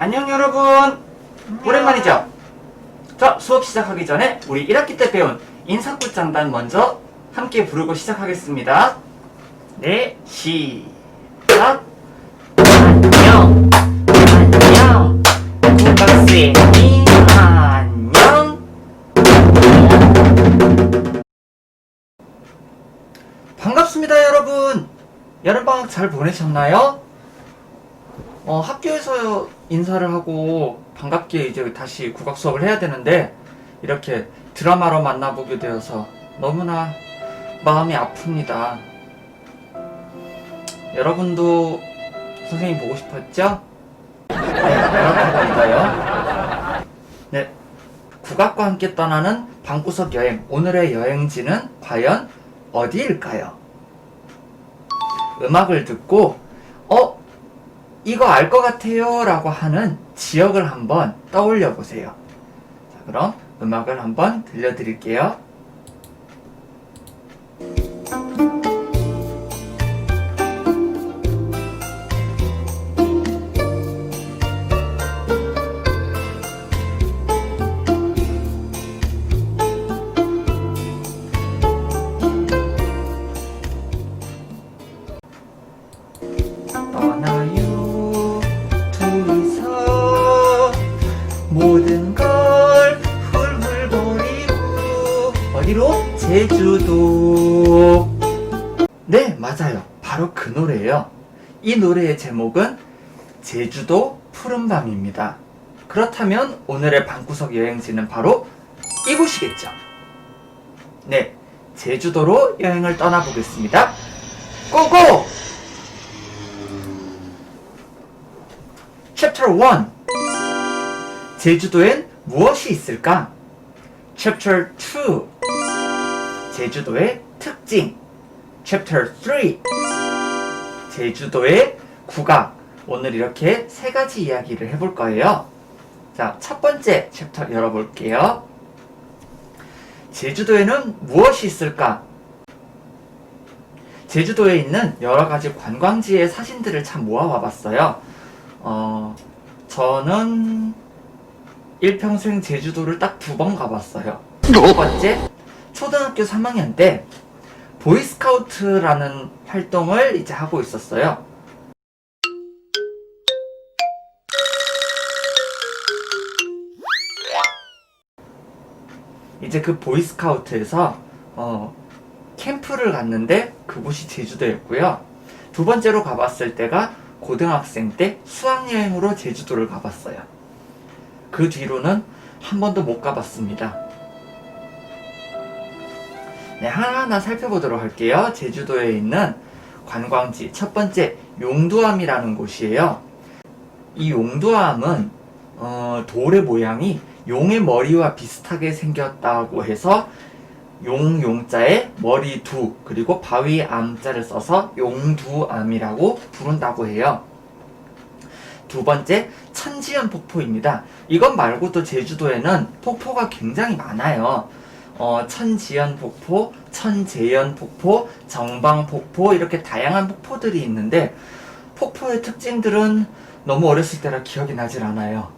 안녕 여러분. 오랜만이죠? 자, 수업 시작하기 전에 우리 1학기 때 배운 인사꿀장단 먼저 함께 부르고 시작하겠습니다. 네, 시작. 안녕, 안녕, 국악쌤이 안녕. 반갑습니다 여러분. 여름방학 잘 보내셨나요? 학교에서 인사를 하고 반갑게 이제 다시 국악 수업을 해야 되는데 이렇게 드라마로 만나보게 되어서 너무나 마음이 아픕니다. 여러분도 선생님 보고 싶었죠? 네, 여러분들인가요? 네, 국악과 함께 떠나는 방구석 여행. 오늘의 여행지는 과연 어디일까요? 음악을 듣고 이거 알 것 같아요 라고 하는 지역을 한번 떠올려 보세요. 자, 그럼 음악을 한번 들려드릴게요. 모든 걸 훌훌거리고 어디로? 제주도. 네, 맞아요. 바로 그 노래예요. 이 노래의 제목은 제주도 푸른밤입니다. 그렇다면 오늘의 방구석 여행지는 바로 이곳이겠죠. 네, 제주도로 여행을 떠나보겠습니다. 고고! Chapter 1. 제주도엔 무엇이 있을까? Chapter 2. 제주도의 특징. Chapter 3. 제주도의 국악. 오늘 이렇게 세 가지 이야기를 해볼 거예요. 자, 첫 번째 챕터 열어볼게요. 제주도에는 무엇이 있을까? 제주도에 있는 여러 가지 관광지의 사진들을 참 모아와 봤어요. 저는 일평생 제주도를 딱 2번 가봤어요. 첫 번째, 초등학교 3학년 때 보이스카우트라는 활동을 이제 하고 있었어요. 이제 그 보이스카우트에서 캠프를 갔는데 그곳이 제주도였고요. 두 번째로 가봤을 때가 고등학생 때 수학여행으로 제주도를 가봤어요. 그 뒤로는 한 번도 못 가봤습니다. 네, 하나하나 살펴보도록 할게요. 제주도에 있는 관광지. 첫 번째, 용두암이라는 곳이에요. 이 용두암은 돌의 모양이 용의 머리와 비슷하게 생겼다고 해서 용자에 머리 두, 그리고 바위 암자를 써서 용두암이라고 부른다고 해요. 두 번째, 천지연 폭포입니다. 이것 말고도 제주도에는 폭포가 굉장히 많아요. 천지연 폭포, 천재연 폭포, 정방 폭포, 이렇게 다양한 폭포들이 있는데 폭포의 특징들은 너무 어렸을 때라 기억이 나질 않아요.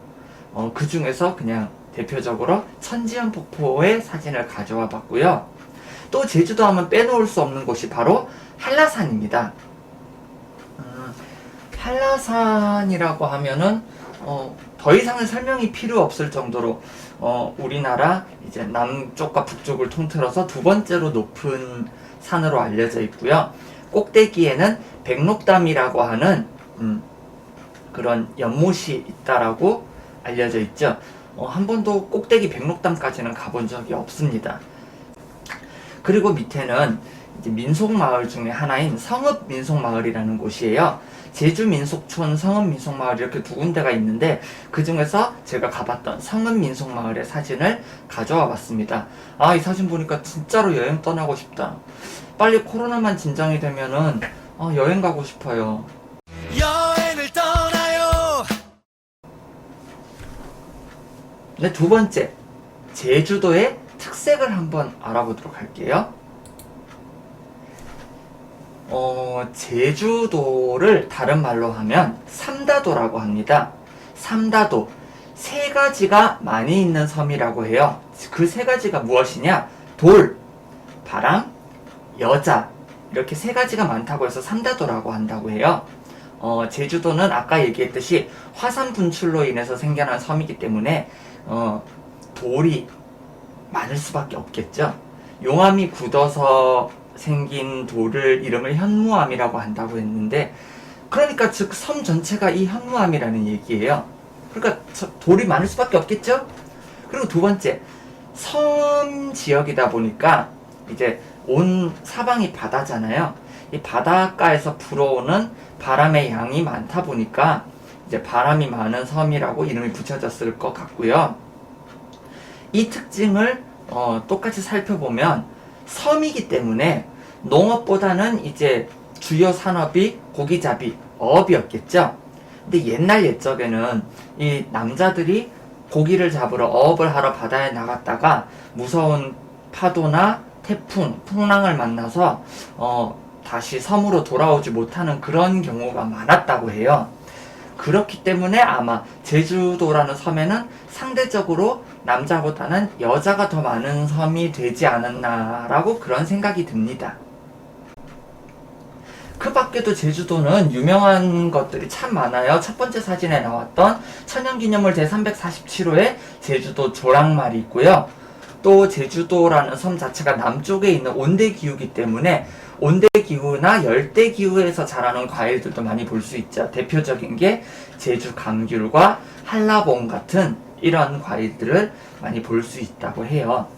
그 중에서 그냥 대표적으로 천지연 폭포의 사진을 가져와 봤고요. 또 제주도 하면 빼놓을 수 없는 곳이 바로 한라산입니다. 한라산이라고 하면은 더 이상은 설명이 필요 없을 정도로 우리나라 이제 남쪽과 북쪽을 통틀어서 두 번째로 높은 산으로 알려져 있고요. 꼭대기에는 백록담이라고 하는 그런 연못이 있다라고 알려져 있죠. 한 번도 꼭대기 백록담까지는 가본 적이 없습니다. 그리고 밑에는 이제 민속마을 중에 하나인 성읍민속마을이라는 곳이에요. 제주민속촌, 성읍민속마을 이렇게 두 군데가 있는데 그 중에서 제가 가봤던 성읍민속마을의 사진을 가져와 봤습니다. 이 사진 보니까 진짜로 여행 떠나고 싶다. 빨리 코로나만 진정이 되면은 여행 가고 싶어요. 여행을 떠나요. 네, 두 번째, 제주도의 특색을 한번 알아보도록 할게요. 제주도를 다른 말로 하면 삼다도라고 합니다. 삼다도 세 가지가 많이 있는 섬이라고 해요. 그 세 가지가 무엇이냐? 돌, 바람, 여자, 이렇게 세 가지가 많다고 해서 삼다도라고 한다고 해요. 제주도는 아까 얘기했듯이 화산 분출로 인해서 생겨난 섬이기 때문에 돌이 많을 수밖에 없겠죠. 용암이 굳어서 생긴 돌을 이름을 현무암이라고 한다고 했는데, 그러니까 즉 섬 전체가 이 현무암이라는 얘기예요. 그러니까 돌이 많을 수밖에 없겠죠. 그리고 두 번째, 섬 지역이다 보니까 이제 온 사방이 바다잖아요. 이 바닷가에서 불어오는 바람의 양이 많다 보니까 이제 바람이 많은 섬이라고 이름이 붙여졌을 것 같고요. 이 특징을 똑같이 살펴보면 섬이기 때문에 농업보다는 이제 주요 산업이 고기잡이, 어업이었겠죠. 근데 옛날 옛적에는 이 남자들이 고기를 잡으러 어업을 하러 바다에 나갔다가 무서운 파도나 태풍, 풍랑을 만나서 다시 섬으로 돌아오지 못하는 그런 경우가 많았다고 해요. 그렇기 때문에 아마 제주도라는 섬에는 상대적으로 남자보다는 여자가 더 많은 섬이 되지 않았나라고 그런 생각이 듭니다. 그 밖에도 제주도는 유명한 것들이 참 많아요. 첫 번째 사진에 나왔던 천연기념물 제347호의 제주도 조랑말이 있고요. 또 제주도라는 섬 자체가 남쪽에 있는 온대기후이기 때문에 온대기후나 열대기후에서 자라는 과일들도 많이 볼 수 있죠. 대표적인 게 제주 감귤과 한라봉 같은 이런 과일들을 많이 볼 수 있다고 해요.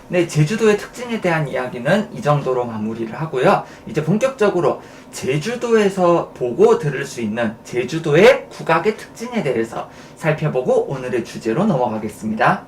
네, 제주도의 특징에 대한 이야기는 이 정도로 마무리를 하고요. 이제 본격적으로 제주도에서 보고 들을 수 있는 제주도의 국악의 특징에 대해서 살펴보고 오늘의 주제로 넘어가겠습니다.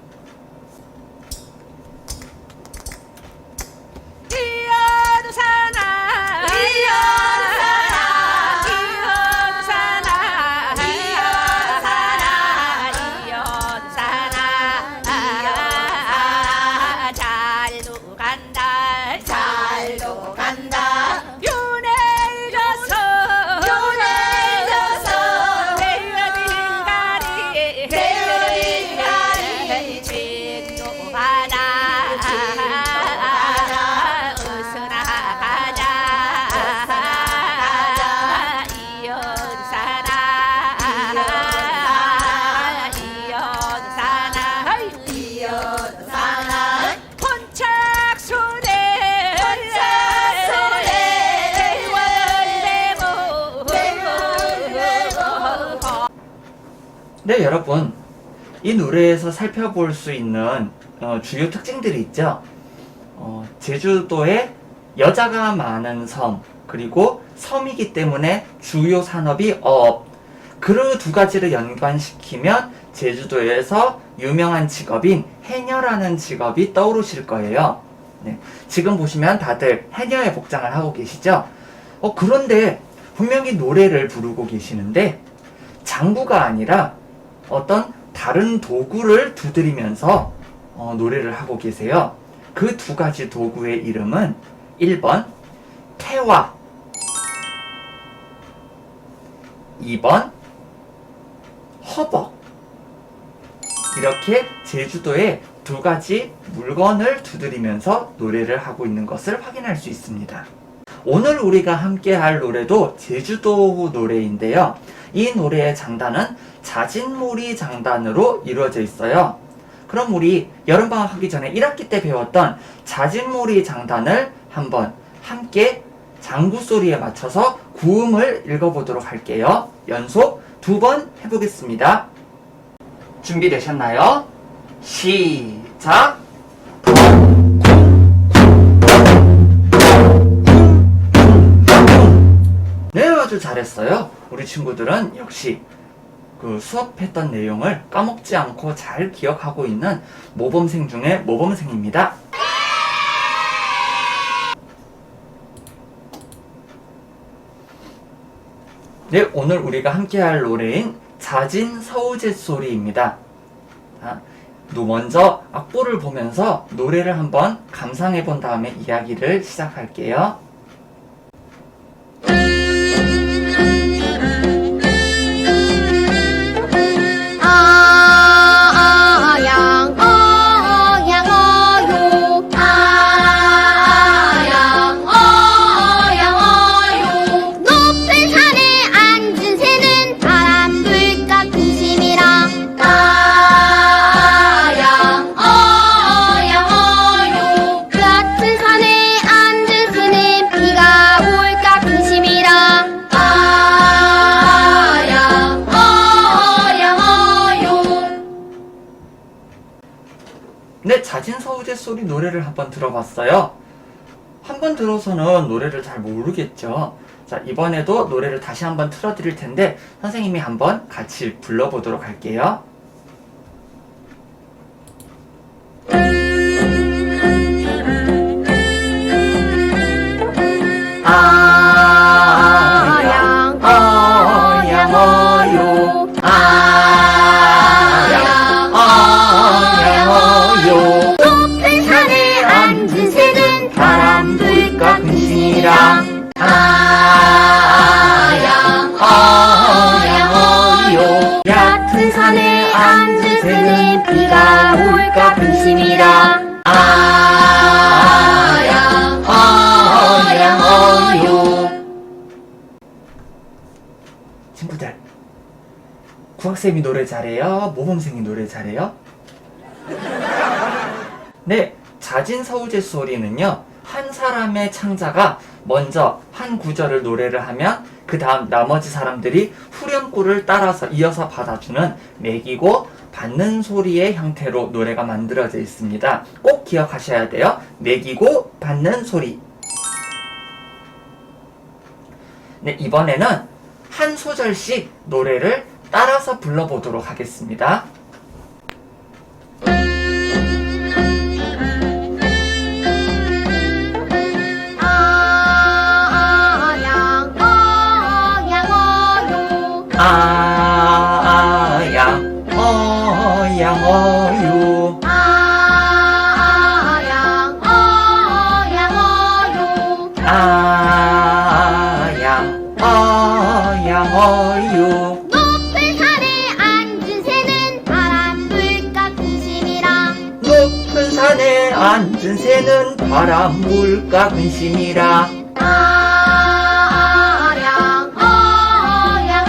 네, 여러분, 이 노래에서 살펴볼 수 있는 주요 특징들이 있죠. 제주도에 여자가 많은 섬, 그리고 섬이기 때문에 주요 산업이 어업, 그 두 가지를 연관시키면 제주도에서 유명한 직업인 해녀라는 직업이 떠오르실 거예요. 네, 지금 보시면 다들 해녀의 복장을 하고 계시죠? 그런데 분명히 노래를 부르고 계시는데 장구가 아니라 어떤 다른 도구를 두드리면서 노래를 하고 계세요. 그 두 가지 도구의 이름은 1번 태화, 2번 허벅. 이렇게 제주도에 두 가지 물건을 두드리면서 노래를 하고 있는 것을 확인할 수 있습니다. 오늘 우리가 함께 할 노래도 제주도 노래인데요. 이 노래의 장단은 자진몰이 장단으로 이루어져 있어요. 그럼 우리 여름방학 하기 전에 1학기 때 배웠던 자진몰이 장단을 한번 함께 장구 소리에 맞춰서 구음을 읽어보도록 할게요. 연속 2번 해보겠습니다. 준비되셨나요? 시작! 네, 아주 잘했어요. 우리 친구들은 역시 그 수업했던 내용을 까먹지 않고 잘 기억하고 있는 모범생 중에 모범생입니다. 네, 오늘 우리가 함께 할 노래인 자진 서우제 소리입니다. 먼저 악보를 보면서 노래를 한번 감상해 본 다음에 이야기를 시작할게요. 소리 노래를 한번 들어봤어요. 한번 들어서는 노래를 잘 모르겠죠. 자, 이번에도 노래를 다시 한번 틀어드릴 텐데 선생님이 한번 같이 불러보도록 할게요. 아양 어양 어요 아양 어양 어요 높은 산에 앉은 새는 바람 불까 근심이라 아양 어양 어요 얕은 산에 앉은 새는 비가 올까 근심이라 아양 어양 어요. 친구들, 국악쌤이 노래 잘해요? 모범생이 노래 잘해요? 네, 자진서우제 소리는요, 한 사람의 창자가 먼저 한 구절을 노래를 하면 그 다음 나머지 사람들이 후렴구를 따라서 이어서 받아주는 매기고 받는 소리의 형태로 노래가 만들어져 있습니다. 꼭 기억하셔야 돼요. 매기고 받는 소리. 네, 이번에는 한 소절씩 노래를 따라서 불러보도록 하겠습니다. 아양 어양 어요 아양 어양 어요 아양 어양 어요 높은 산에 앉은 새는 바람 불까 근심이라 높은 산에 앉은 새는 바람 불까 근심이라 아양 어양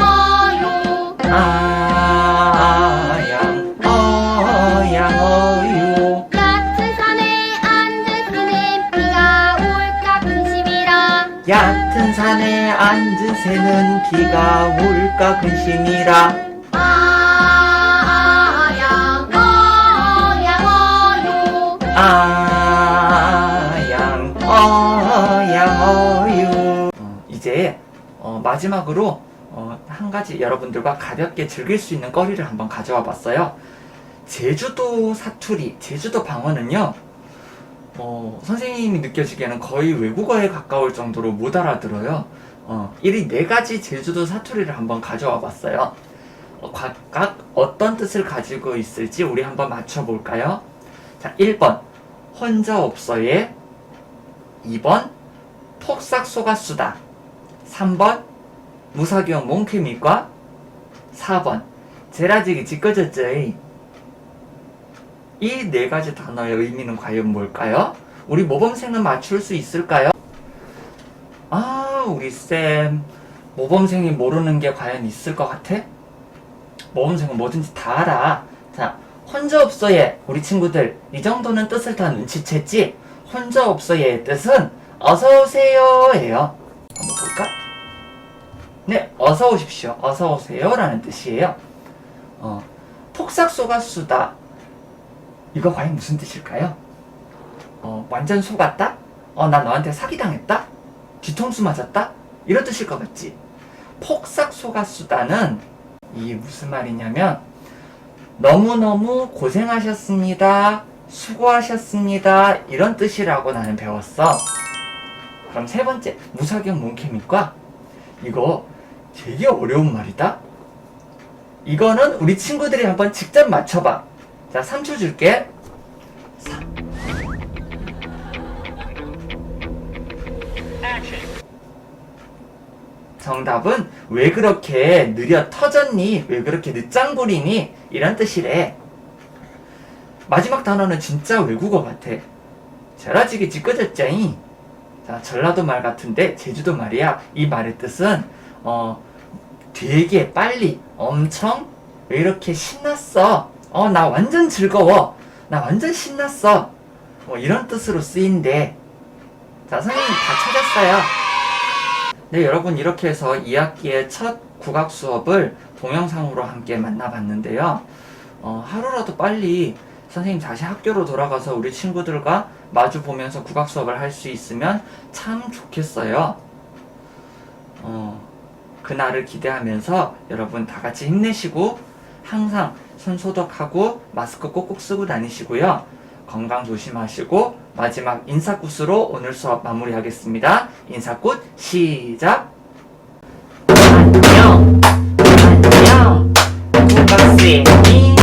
어요 얕은 산에 앉은 새는 비가 올까 근심이라 얕은 산에 앉은 새는 비가 올까 근심이라 아양 어양 어요 아양 어양 어요. 이제 마지막으로 한 가지 여러분들과 가볍게 즐길 수 있는 거리를 한번 가져와 봤어요. 제주도 사투리, 제주도 방언은요, 선생님이 느껴지기에는 거의 외국어에 가까울 정도로 못 알아들어요. 이 네 가지 제주도 사투리를 한번 가져와 봤어요. 각각 어떤 뜻을 가지고 있을지 우리 한번 맞춰볼까요? 자, 1번, 혼자 없어에. 2번, 폭삭 속았수다. 3번, 무사경 몽크미과. 4번 제라지기 찌꺼졌죠이. 이 네 가지 단어의 의미는 과연 뭘까요? 우리 모범생은 맞출 수 있을까요? 아, 우리 쌤 모범생이 모르는 게 과연 있을 것 같아? 모범생은 뭐든지 다 알아. 자, 혼자 없어의 우리 친구들 이 정도는 뜻을 다 눈치챘지? 혼자 없어의 뜻은 어서오세요 예요. 한번 볼까? 네, 어서 오십시오. 어서 오세요 라는 뜻이에요. 폭삭 속았수다. 이거 과연 무슨 뜻일까요? 완전 속았다? 나 너한테 사기당했다? 뒤통수 맞았다? 이런 뜻일 것 같지? 폭삭 속았수다는 이게 무슨 말이냐면 너무너무 고생하셨습니다. 수고하셨습니다. 이런 뜻이라고 나는 배웠어. 그럼 세 번째, 무사경 몽케미과. 이거 되게 어려운 말이다. 이거는 우리 친구들이 한번 직접 맞춰봐. 자, 3초 줄게. 3. 정답은 왜 그렇게 느려 터졌니? 왜 그렇게 늦장 부리니? 이런 뜻이래. 마지막 단어는 진짜 외국어 같아. 제라지기 찌꺼졌자잉. 자, 전라도 말 같은데 제주도 말이야. 이 말의 뜻은 되게 빨리, 엄청, 왜 이렇게 신났어? 나 완전 즐거워. 나 완전 신났어. 이런 뜻으로 쓰인대. 자, 선생님 다 찾았어요. 네, 여러분 이렇게 해서 2학기의 첫 국악 수업을 동영상으로 함께 만나봤는데요. 하루라도 빨리 선생님 다시 학교로 돌아가서 우리 친구들과 마주 보면서 국악 수업을 할 수 있으면 참 좋겠어요. 그날을 기대하면서 여러분 다 같이 힘내시고 항상 손 소독하고 마스크 꼭꼭 쓰고 다니시고요. 건강 조심하시고 마지막 인사굿으로 오늘 수업 마무리하겠습니다. 인사굿 시작! 안녕! 안녕! 국악쌤이